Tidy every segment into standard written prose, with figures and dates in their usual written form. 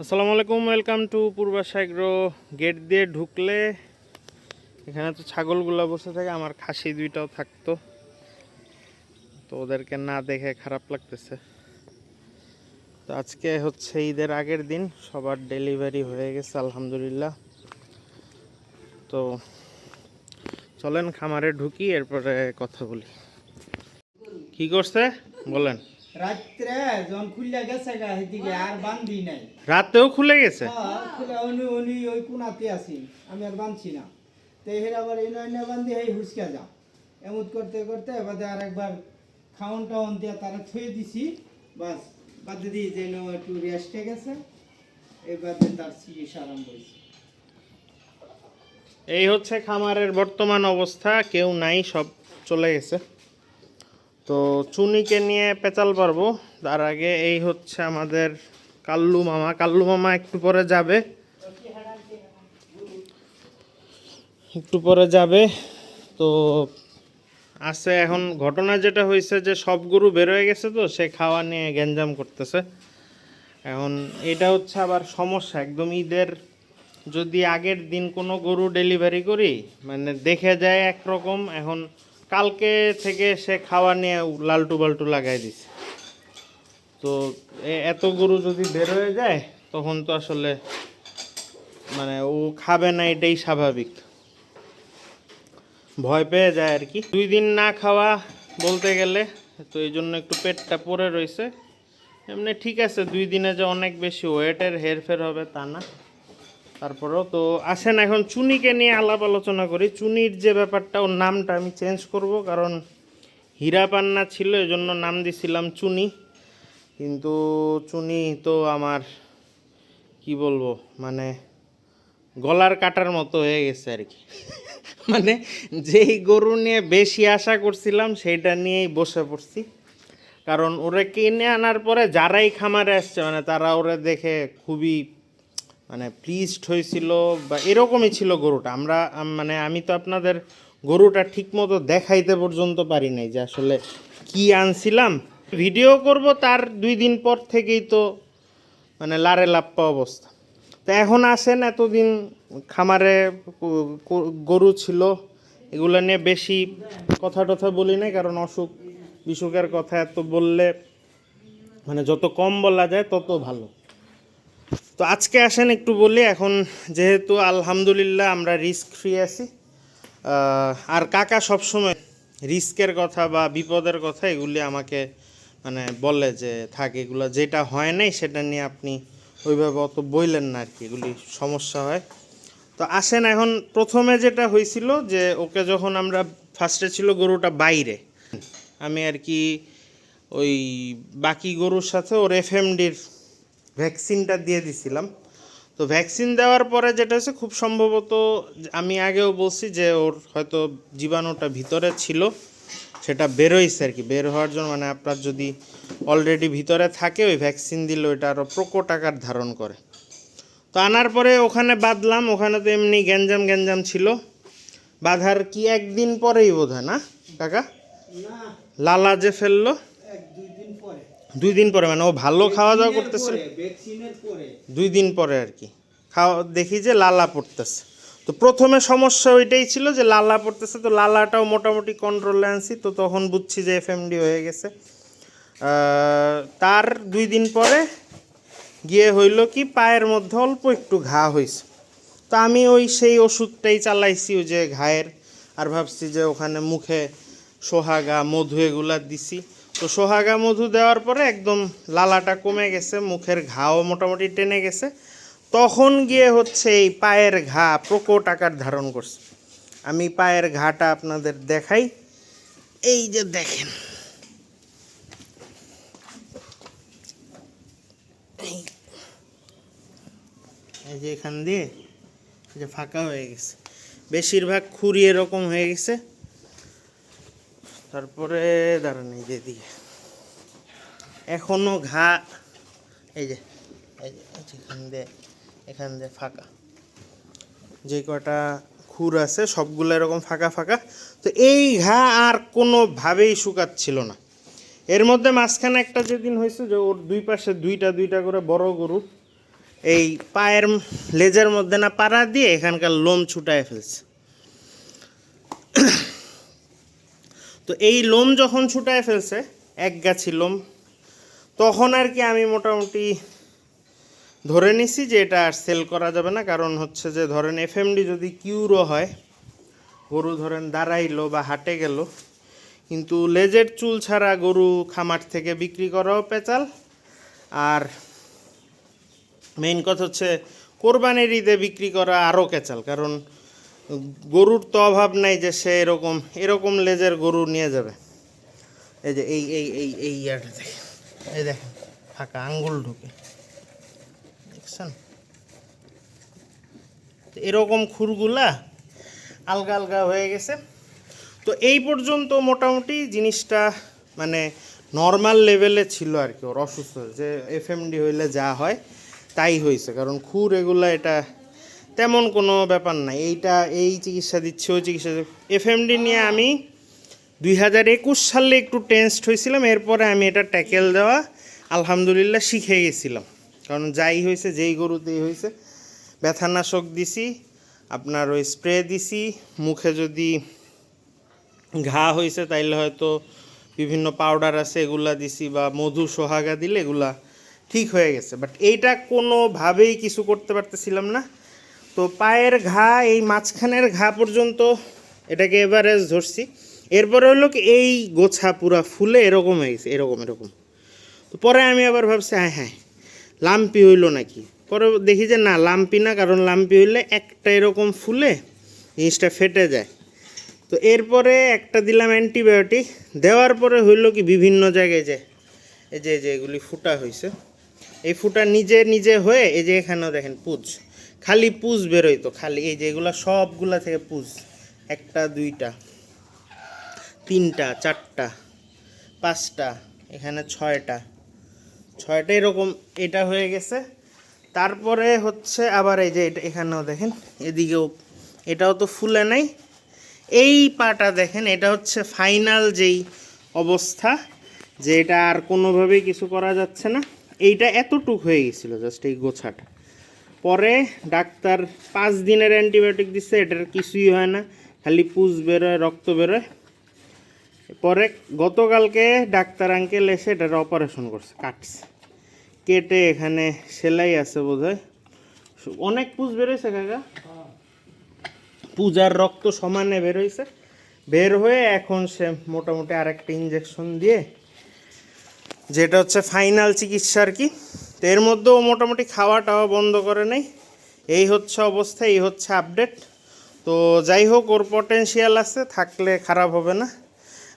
আসসালামু আলাইকুম, welcome to Purbasha agro. Gate দিয়ে ঢুকলে এখানে তো ছাগলগুলো বসে থাকে, আমার খাসি দুইটাও থাকতো, তো ওদেরকে না দেখে খারাপ লাগতেছে। তো আজকে হচ্ছে ঈদের আগের দিন, সবার ডেলিভারি হয়ে গেছে আলহামদুলিল্লাহ। তো চলেন খামারে ঢুকি, এরপরে কথা বলি। কি করছে বলেন? রাত্রে যখন খুললে গেছে গা এদিকে আর বান্ধি নাই। রাতেও খুলে গেছে? খুলে উনি উনি ওই কোনাতে আছি, আমি আর বাঁধছি না। তো এর আবার এই নয় বান্ধি এই হুসকা যা এমন করতে করতে বাদে আর একবার খাওন টাউন দিয়ে তারা থুয়ে দিছি, বাস বাদে দিয়ে যে একটু রেস্টে গেছে, এবার তার চিকিৎসা আরম্ভ হয়েছে। এই হচ্ছে খামারের বর্তমান অবস্থা, কেউ নাই, সব চলে গেছে। তো চুনিকে নিয়ে পেঁচাল পারবো, তার আগে এই হচ্ছে আমাদের কাল্লু মামা। কাল্লু মামা একটু পরে যাবে, তো আছে। এখন ঘটনা যেটা হয়েছে যে সব গরু বের হয়ে গেছে, তো সে খাওয়া নিয়ে গ্যাঞ্জাম করতেছে। এখন এটা হচ্ছে আবার সমস্যা, একদম ঈদের যদি আগের দিন কোনো গরু ডেলিভারি করি, মানে দেখে যায় একরকম, এখন কালকে থেকে সে খাওয়া নিয়ে লালটু বাল্টু লাগাই দিছে। তো এত গরু যদি বের হয়ে যায় তখন তো আসলে মানে ও খাবে না, এটাই স্বাভাবিক, ভয় পেয়ে যায় আর কি। 2 দিন না খাওয়া বলতে গেলে, তো এই জন্য একটু পেটটা পড়ে রয়েছে। এমনি ঠিক আছে, 2 দিনে যে অনেক বেশি ওয়েটের হেরফের হবে তা না। তারপরেও তো আসেন এখন চুনিকে নিয়ে আলাপ আলোচনা করি। চুনির যে ব্যাপারটা, ওর নামটা আমি চেঞ্জ করব, কারণ হীরা পান্না ছিল, এই জন্য নাম দিছিলাম চুনি। কিন্তু চুনি তো আমার কি বলবো, মানে গলার কাটার মতো হয়ে গেছে আর কি। মানে যেই গরু নিয়ে বেশি আশা করছিলাম সেইটা নিয়েই বসে পড়ছি। কারণ ওরে কিনে আনার পরে যারাই খামারে আসছে, মানে তারা ওরে দেখে খুবই মানে প্লিজড হয়েছিল, বা এরকমই ছিল গরুটা। মানে আমি তো আপনাদের গরুটা ঠিকমতো দেখাইতে পর্যন্ত পারি নাই যে আসলে কি আনছিলাম। ভিডিও করব তার 2 দিন পর থেকেই তো মানে লারে লাপ্পা অবস্থা। তো এখন আসেন, এতদিন খামারে গরু ছিল, এগুলো নিয়ে বেশি কথা টথা বলি নাই, কারণ অসুখ বিসুখের কথা এত বললে মানে যত কম বলা যায় তত ভালো। তো আজকে আসেন একটু বলি। এখন যেহেতু আলহামদুলিল্লাহ আমরা রিস্ক ফ্রি আছি, আর কাকা সবসময় রিস্কের কথা বা বিপদের কথা এগুলি আমাকে মানে বলে যে থাক, এগুলো যেটা হয় নাই সেটা নিয়ে আপনি ওইভাবে অত বইলেন না আর কি, এগুলি সমস্যা হয়। তো আসেন, এখন প্রথমে যেটা হয়েছিল যে ওকে যখন আমরা ফার্স্টে ছিল গরুটা বাইরে, আমি আর কি ওই বাকি গরুর সাথে ওর এফএমডির ভ্যাকসিনটা দিয়ে দিছিলাম। তো ভ্যাকসিন দেওয়ার পরে যেটা হচ্ছে, খুব সম্ভবত আমি আগেও বলছি যে ওর হয়তো জীবাণুটা ভিতরে ছিল, সেটা বেরোইছে আর কি। বের হওয়ার জন্য মানে আপনার যদি অলরেডি ভিতরে থাকে, ওই ভ্যাকসিন দিলে ওইটা আরও প্রকট আকার ধারণ করে। তো আনার পরে ওখানে বাঁধলাম, ওখানে তো এমনি গ্যাঞ্জাম ছিল। বাঁধার কি একদিন পরেই বোধ হয় না কাকা, লালা যে ফেললো 2 দিন পরে, মানে ও ভালো খাওয়া দাওয়া করতেছে 2 দিন পরে আর কি খাওয়া দেখি যে লালা পড়তেছে। তো প্রথমে সমস্যা ওইটাই ছিল যে লালা পড়তেছে, তো লালাটাও মোটামুটি কন্ট্রোলে আনছি, তো তখন বুঝছি যে এফএমডি হয়ে গেছে। তার 2 দিন পরে গিয়ে হইল কি, পায়ের মধ্যে অল্প একটু ঘা হয়েছে। তো আমি ওই সেই ওষুধটাই চালাইছি ওই যে ঘায়ের, আর ভাবছি যে ওখানে মুখে সোহাগা মধু এগুলা দিছি। তো সোহাগা মধু দেওয়ার পরে একদম লালাটা কমে গেছে, মুখের ঘাও মোটামুটি টেনে গেছে। তখন গিয়ে হচ্ছে এই পায়ের ঘা প্রকট আকার ধারণ করছে। আমি পায়ের ঘাটা আপনাদের দেখাই, এই যে দেখেন, এই যে এখান দিয়ে যে ফাঁকা হয়ে গেছে, বেশিরভাগ খুরি এরকম হয়ে গেছে। তারপরে দাঁড়ান, এই যে দিকে এখনো ঘা, এই যে এখান দিয়ে ফাঁকা, যে কটা খুর আছে সবগুলো এরকম ফাঁকা ফাঁকা। তো এই ঘা আর কোনোভাবেই শুকাচ্ছিল না। এর মধ্যে মাঝখানে একটা যেদিন হয়েছে যে ওর দুই পাশে দুইটা করে বড় গরু, এই পায়ের লেজের মধ্যে না পাড়া দিয়ে এখানকার লোম ছুটায় ফেলছে। তো এই লোম যখন ছুটায় ফেলছে এক গাছি লোম, তখন আর কি আমি মোটামুটি ধরে নিছি যে এটা আর সেল করা যাবে না। কারণ হচ্ছে যে ধরেন এফএমডি যদি কিউরো হয়, গরু ধরেন দাঁড়াইলো বা হাটে গেল, কিন্তু লেজের চুল ছাড়া গরু খামার থেকে বিক্রি করাও পেঁচাল। আর মেইন কথা হচ্ছে কোরবানির ঈদে বিক্রি করা আরও কেচাল, কারণ গরুর তো অভাব নাই যে সে এরকম লেজের গরু নিয়ে যাবে। এই যে এই ইয়াটা দেখেন, এই দেখেন ফাঁকা আঙ্গুল ঢুকে, দেখছেন? এরকম খুরগুলা আলগা আলগা হয়ে গেছে। তো এই পর্যন্ত মোটামুটি জিনিসটা মানে নর্মাল লেভেলে ছিল আর কি। ওর অসুস্থ যে এফএমডি হইলে যা হয় তাই হয়েছে, কারণ খুর এগুলা এটা তেমন কোনো ব্যাপার নাই। এই চিকিৎসা দিচ্ছে, ওই চিকিৎসা। এফএমডি নিয়ে আমি 2021 সালে একটু টেনসড হয়েছিলাম, এরপরে আমি এটা ট্যাকেল দেওয়া আলহামদুলিল্লাহ শিখে গেছিলাম। কারণ যাই হয়েছে, যেই গরুতেই হয়েছে, ব্যথানাশক দিছি, আপনার ওই স্প্রে দিছি, মুখে যদি ঘা হয়েছে তাইলে হয়তো বিভিন্ন পাউডার আছে এগুলা দিছি, বা মধু সোহাগা দিলে এগুলা ঠিক হয়ে গেছে। বাট এইটা কোনোভাবেই কিছু করতে পারতেছিলাম না। তো পায়ের ঘা, এই মাঝখানের ঘা পর্যন্ত এটাকে এভারেজ ধরছি। এরপরে হলো কি এই গোছা পুরা ফুলে এরকম হয়ে গেছে, এরকম। তো পরে আমি আবার ভাবছি হ্যাঁ লাম্পি হইলো নাকি। পরে দেখি যে না, লাম্পি না, কারণ লাম্পি হইলে একটা এরকম ফুলে জিনিসটা ফেটে যায়। তো এরপরে একটা দিলাম অ্যান্টিবায়োটিক, দেওয়ার পরে হইলো কি বিভিন্ন জায়গায় এই যে এগুলি ফুটা হয়েছে, এই ফুটা নিজে হয়ে এই যে এখানেও দেখেন পুজ, খালি পুজ বেরোইতো, খালি এই যে এগুলা সবগুলা থেকে পুজ, 1টা 2টা 3টা 4টা 5টা, এখানে 6টা এরকম এটা হয়ে গেছে। তারপরে হচ্ছে আবার এই যে এটা এখানেও দেখেন, এদিকেও এটাও তো ফুলে নাই। এই পাটা দেখেন, এটা হচ্ছে ফাইনাল যেই অবস্থা, যে এটা আর কোনোভাবেই কিছু করা যাচ্ছে না। এইটা এতটুক হয়ে গেছিলো জাস্ট এই গোছাটা। পরে ডাক্তার 5 দিনের অ্যান্টিবায়োটিক দিচ্ছে, এটার কিছুই হয় না, খালি পুজ বেরোয়, রক্ত বেরোয়। পরে গতকালকে ডাক্তার আঙ্কেল এসে এটার অপারেশন করছে, কাটছে, কেটে এখানে সেলাই আছে বোধহয়, অনেক পুজ বেরোয়ছে কাকা, পূজার রক্ত সমানে বেরোইছে। বের হয়ে এখন সে মোটামুটি আরেকটা ইঞ্জেকশন দিয়ে, যেটা হচ্ছে ফাইনাল চিকিৎসা আর কি। তো এর মধ্যেও মোটামুটি খাওয়াটাও বন্ধ করে নাই। এই হচ্ছে অবস্থা, এই হচ্ছে আপডেট। তো যাই হোক, ওর পটেনশিয়াল আছে, থাকলে খারাপ হবে না,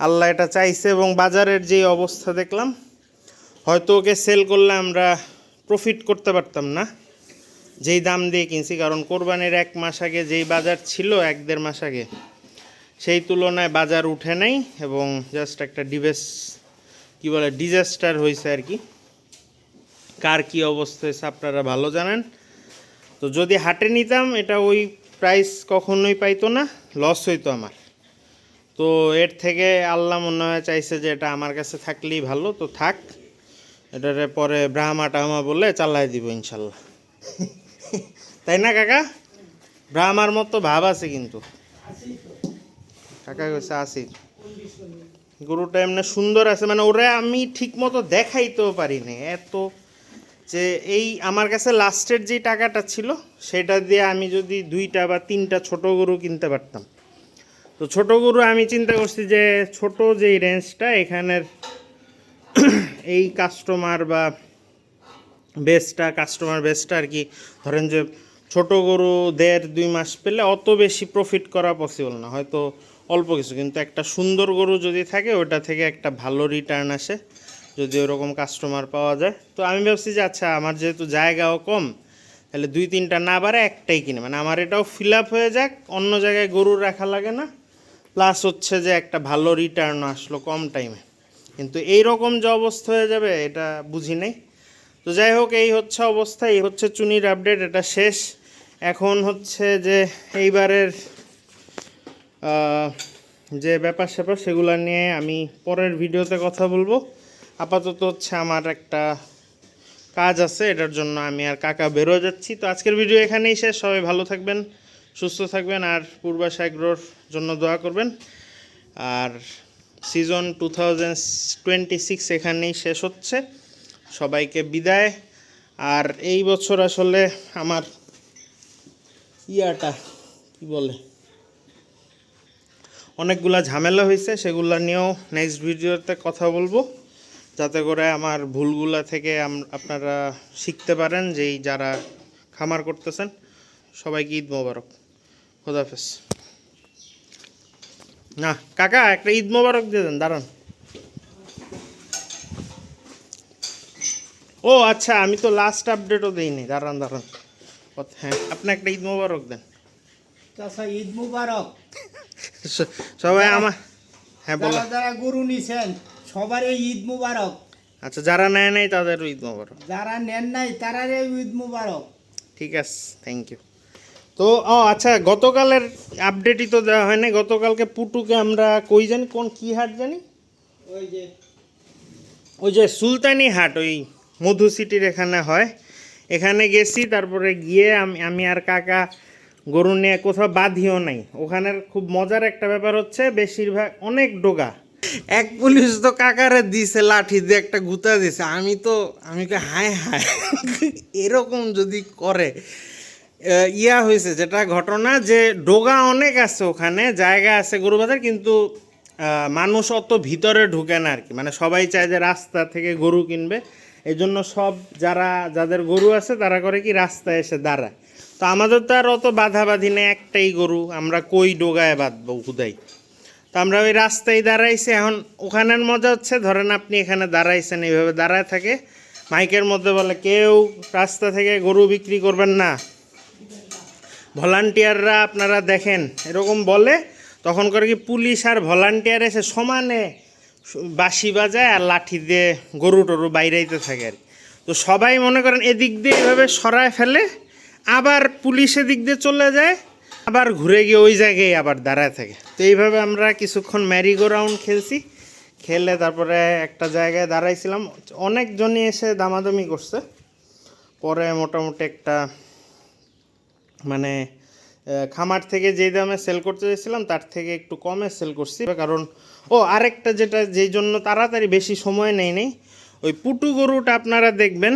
আল্লাহ এটা চাইছে। এবং বাজারের যেই অবস্থা দেখলাম, হয়তো ওকে সেল করলে আমরা প্রফিট করতে পারতাম না যেই দাম দিয়ে কিনছি। কারণ কোরবানির 1 মাস আগে যেই বাজার ছিল, 1-1.5 মাস আগে, সেই তুলনায় বাজার উঠে নাই, এবং জাস্ট একটা ডিজাস্টার হয়েছে আর কি। কার কি অবস্থা হয়েছে আপনারা ভালো জানেন। তো যদি হাটে নিতাম, এটা ওই প্রাইস কখনোই পাইতো না, লস হইতো আমার। তো এর থেকে আল্লাহ মনে হয় চাইছে যে এটা আমার কাছে থাকলেই ভালো, তো থাক, এটারে পরে ব্রাহ্মা টাহমা বলে চালাই দিব ইনশাল্লাহ। তাই না কাকা? ব্রাহ্মার মতো ভাব আছে কিন্তু। কাকা কইছে আসি, গরুটা এমনি সুন্দর আছে, মানে ওরা আমি ঠিক মতো দেখাইতেও পারিনি এত, যে এই আমার কাছে লাস্টের যে টাকাটা ছিল সেটা দিয়ে আমি যদি 2টা বা 3টা ছোট গরু কিনতে পারতাম। তো ছোট গরু আমি চিন্তা করছি যে ছোট যেই রেঞ্জটা, এখানের এই কাস্টমার বেসটা আর কি, ধরেন যে ছোট গরু 1.5-2 মাস পেলে অত বেশি প্রফিট করা পসিবল না, হয়তো অল্প কিছু, কিন্তু একটা সুন্দর গরু যদি থাকে ওটা থেকে একটা ভালো রিটার্ন আসে যদি ওরকম কাস্টমার পাওয়া যায়। তো আমি ভাবছি যে আচ্ছা, আমার যেহেতু জায়গাও কম, তাহলে 2-3টা না বাড়ে একটাই কিনে, মানে আমার এটাও ফিল আপ হয়ে যাক, অন্য জায়গায় গরু রাখা লাগে না, প্লাস হচ্ছে যে একটা ভালো রিটার্ন আসলো কম টাইমে। কিন্তু এই রকম যে অবস্থা হয়ে যাবে এটা বুঝি নাই। তো যাই হোক, এই হচ্ছে অবস্থা, এই হচ্ছে চুনির আপডেট, এটা শেষ। এখন হচ্ছে যে এইবারের যে ব্যাপার স্যাপার সেগুলো নিয়ে আমি পরের ভিডিওতে কথা বলবো। আপাতত হচ্ছে আমার একটা কাজ আছে, এটার জন্য আমি আর কাকা বেরো যাচ্ছি। তো আজকের ভিডিও এখানেই শেষ। সবাই ভালো থাকবেন, সুস্থ থাকবেন, আর পূর্বাশ এগ্রোর জন্য দোয়া করবেন। আর সিজন 2026 এখানেই শেষ হচ্ছে। সবাইকে বিদায়। আর এই বছর আসলে আমার কি বলে, অনেকগুলা ঝামেলা হয়েছে, সেগুলা নিয়েও নেক্সট ভিডিওতে কথা বলবো, যাতে করে আমার ভুলগুলা থেকে আপনারা শিখতে পারেন, যেই যারা খামার করতেছেন। সবাইকে ঈদ মোবারক, খোদাফেজ। না কাকা, একটা ঈদ মোবারক দিয়ে দেন, দাঁড়ান। ও আচ্ছা, আমি তো লাস্ট আপডেটও দিইনি, দাঁড়ান। হ্যাঁ, আপনি একটা ঈদ মোবারক দেন। চাচা ঈদ মুবারক। সবাই আমার, হ্যাঁ বলো। যারা গরু নিছেন সবারই ঈদ মুবারক। আচ্ছা, যারা নেয় নাই তাদের ঈদ মোবারক, যারা নেন নাই তারারই ঈদ মুবারক। ঠিক আছে, থ্যাংক ইউ। তো আচ্ছা, গতকালের আপডেটই তো দেওয়া হয় নাই। গতকালকে পুটুকে আমরা কই জানি, কি হাট জানি, ওই যে সুলতানি হাট, ওই মধু সিটির এখানে হয়, এখানে গেছি। তারপরে গিয়ে আমি আর কাকা গরু নিয়ে কোথাও বাঁধিও নাই। ওখানের খুব মজার একটা ব্যাপার হচ্ছে, বেশিরভাগ অনেক ডোগা। এক পুলিশ তো কাকারে দিছে লাঠি দিয়ে একটা গুতা দিছে। আমি হায় এরকম যদি করে হয়েছে যেটা ঘটনা, যে ডোগা অনেক আছে ওখানে, জায়গা আছে গরু বাঁধার, কিন্তু মানুষ অত ভিতরে ঢুকে না আর কি। মানে সবাই চায় যে রাস্তা থেকে গরু কিনবে, এই জন্য যাদের গরু আছে তারা করে কি রাস্তায় এসে দাঁড়ায়। তো আমাদের তো আর অত বাঁধাবাঁধি নেই, একটাই গরু, আমরা কই ডোগায় বাঁধবো হুদাই। তো আমরা ওই রাস্তায় দাঁড়াইছি। এখন ওখানের মজা হচ্ছে, ধরেন আপনি এখানে দাঁড়াইছেন, এইভাবে দাঁড়ায় থাকে, মাইকের মধ্যে বলে কেউ রাস্তা থেকে গরু বিক্রি করবেন না, ভলান্টিয়াররা আপনারা দেখেন, এরকম বলে। তখন করে কি পুলিশ আর ভলান্টিয়ার এসে সমানে বাঁশি বাজায় আর লাঠি দিয়ে গরু টরু বাইরাইতে থাকে আর কি। তো সবাই মনে করেন এদিক দিয়ে এইভাবে সরায় ফেলে, আবার পুলিশ এদিক দিয়ে চলে যায়, আবার ঘুরে গিয়ে ওই জায়গায় আবার দাঁড়ায় থাকে। তো এইভাবে আমরা কিছুক্ষণ ম্যারিগো রাউন্ড খেলে তারপরে একটা জায়গায় দাঁড়াইছিলাম। অনেকজনই এসে দামাদামি করছে। পরে মোটামুটি একটা মানে খামার থেকে যেই দামে সেল করতে চাইছিলাম তার থেকে একটু কমে সেল করছি। কারণ আরেকটা যেটা, যেই জন্য তাড়াতাড়ি বেশি সময় নেই, ওই পুটু গরুটা আপনারা দেখবেন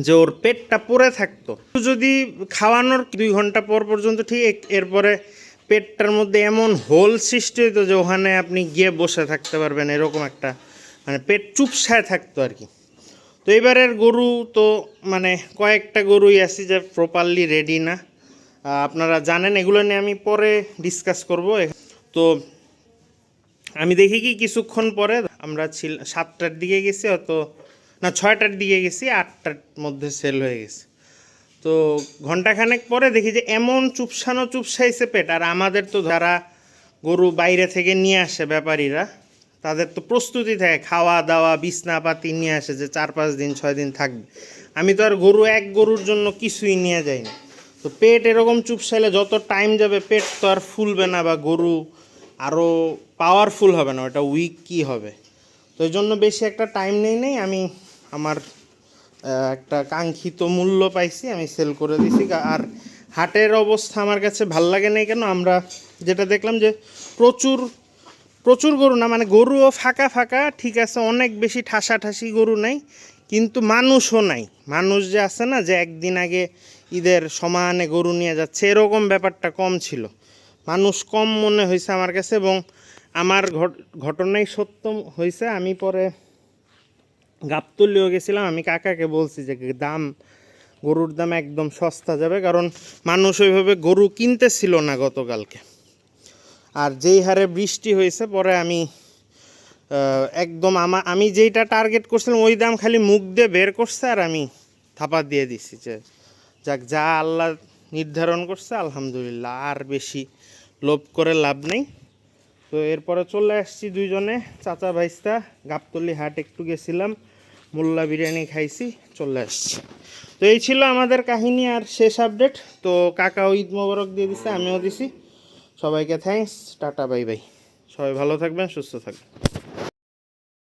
যে ওর পেটটা পড়ে থাকতো, যদি খাওয়ানোর 2 ঘন্টা পর পর্যন্ত ঠিক, এরপরে পেটটার মধ্যে এমন হোল সৃষ্টি হইতো যে ওখানে আপনি গিয়ে বসে থাকতে পারবেন, এরকম একটা মানে পেট চুপসায় থাকতো আর কি। তো এবারের গরু তো মানে কয়েকটা গরুই আছে যে প্রপারলি রেডি না, আপনারা জানেন। এগুলো নিয়ে আমি পরে ডিসকাস করব। তো আমি দেখি কি কিছুক্ষণ পরে আমরা 7টার দিকে গেছি, হয়তো না 6টার দিকে গেছি, 8টার মধ্যে সেল হয়ে গেছে। তো ঘন্টাখানেক পরে দেখি যে এমন চুপসাইছে পেট। আর আমাদের তো যারা গরু বাইরে থেকে নিয়ে আসে ব্যাপারীরা, তাদের তো প্রস্তুতি থাকে, খাওয়া দাওয়া বিছনাপাতি নিয়ে আসে যে 4-5 দিন 6 দিন থাকবে। আমি তো আর এক গরুর জন্য কিছুই নিয়ে যাই না। তো পেট এরকম চুপসাইলে যত টাইম যাবে পেট তো আর ফুলবে না, বা গরু আরও পাওয়ারফুল হবে না, ওটা উইক কি হবে। তো এই জন্য বেশি একটা টাইম নেই আমি আমার একটা কাঙ্ক্ষিত মূল্য পাইছি, আমি সেল করে দিছি। আর হাটের অবস্থা আমার কাছে ভাল লাগে নাই কেন, আমরা যেটা দেখলাম যে প্রচুর গরু না, মানে গরুও ফাঁকা ঠিক আছে, অনেক বেশি ঠাসাঠাসি গরু নাই, কিন্তু মানুষও নাই। মানুষ যে আছে না, যে একদিন আগে ঈদের সমানে গরু নিয়ে যাচ্ছে, এরকম ব্যাপারটা কম ছিল, মানুষ কম মনে হয়েছে আমার কাছে। এবং আমার ঘটনাই সত্য হয়েছে। আমি পরে গাবতলিও গেছিলাম, আমি কাকাকে বলছি যে গরুর দাম একদম সস্তা যাবে, কারণ মানুষ ওইভাবে গরু কিনতেছিল না গতকালকে। আর যেই হারে বৃষ্টি হয়েছে, পরে আমি একদম আমি যেইটা টার্গেট করছিলাম ওই দাম খালি মুখ দিয়ে বের করছে, আর আমি থাপা দিয়ে দিছি যে যাক, যা আল্লাহ নির্ধারণ করছে আলহামদুলিল্লাহ, আর বেশি লোভ করে লাভ নেই। তো এরপরে চলে আসছি দুইজনে, চাচা ভাইস্তা, গাবতলি হাট একটু গেছিলাম, মোল্লা বিরিয়ানি খাইছি, চলে আসছি। তো এই ছিল আমাদের কাহিনী আর শেষ আপডেট। তো কাকাও ঈদ মোবারক দিয়ে দিছে, আমিও দিছি। সবাইকে থ্যাঙ্কস, টাটা, বাই বাই। সবাই ভালো থাকবেন, সুস্থ থাকবেন।